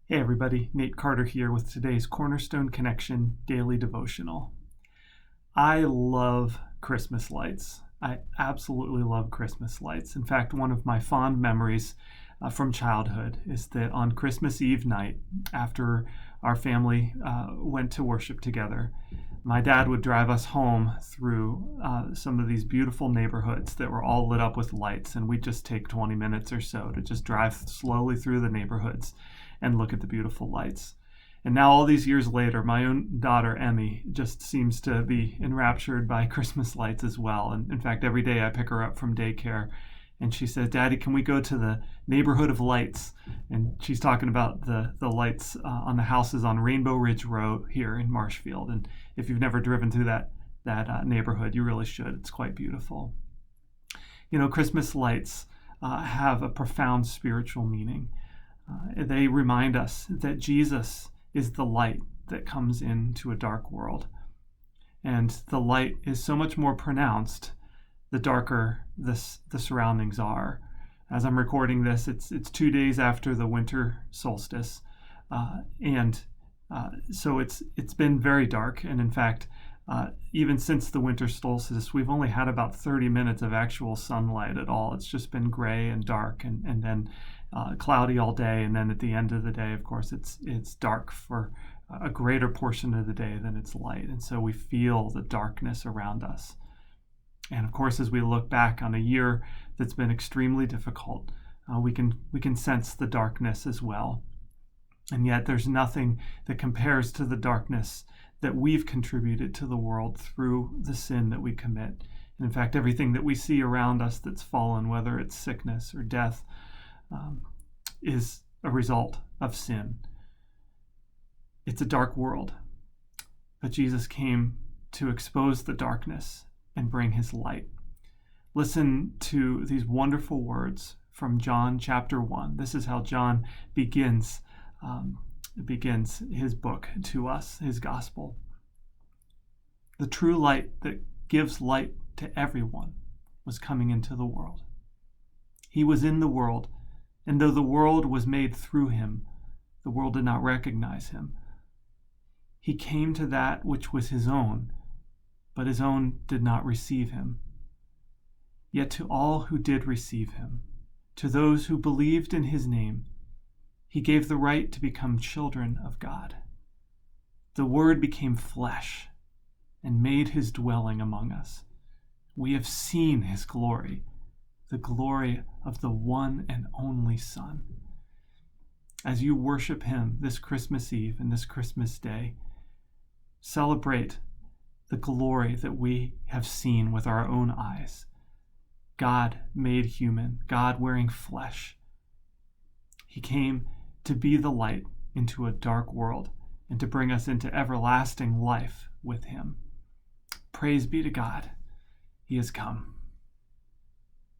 Hey everybody, Nate Carter here with today's Cornerstone Connection Daily Devotional. I love Christmas lights. I absolutely love Christmas lights. In fact, one of my fond memories from childhood is that on Christmas Eve night, after our family went to worship together, my dad would drive us home through some of these beautiful neighborhoods that were all lit up with lights, and we'd just take 20 minutes or so to just drive slowly through the neighborhoods and look at the beautiful lights. And now, all these years later, my own daughter, Emmy, just seems to be enraptured by Christmas lights as well. And in fact, every day I pick her up from daycare and she says, "Daddy, can we go to the neighborhood of lights?" And she's talking about the lights on the houses on Rainbow Ridge Road here in Marshfield. And if you've never driven through that neighborhood, you really should. It's quite beautiful. You know, Christmas lights have a profound spiritual meaning. They remind us that Jesus is the light that comes into a dark world. And the light is so much more pronounced the darker the surroundings are. As I'm recording this, it's 2 days after the winter solstice. So it's been very dark. And in fact, even since the winter solstice, we've only had about 30 minutes of actual sunlight at all. It's just been gray and dark and then cloudy all day. And then at the end of the day, of course, it's dark for a greater portion of the day than it's light. And so we feel the darkness around us. And of course, as we look back on a year that's been extremely difficult, we can sense the darkness as well. And yet there's nothing that compares to the darkness that we've contributed to the world through the sin that we commit. And in fact, everything that we see around us that's fallen, whether it's sickness or death, is a result of sin. It's a dark world, but Jesus came to expose the darkness and bring his light. Listen to these wonderful words from John chapter 1. This is how John begins his book to us, his gospel. The true light that gives light to everyone was coming into the world. He was in the world, and though the world was made through him, the world did not recognize him. He came to that which was his own, but his own did not receive him. Yet to all who did receive him, to those who believed in his name, he gave the right to become children of God. The Word became flesh and made his dwelling among us. We have seen his glory, the glory of the one and only Son. As you worship him this Christmas Eve and this Christmas Day, celebrate the glory that we have seen with our own eyes. God made human, God wearing flesh. He came to be the light into a dark world and to bring us into everlasting life with him. Praise be to God. He has come.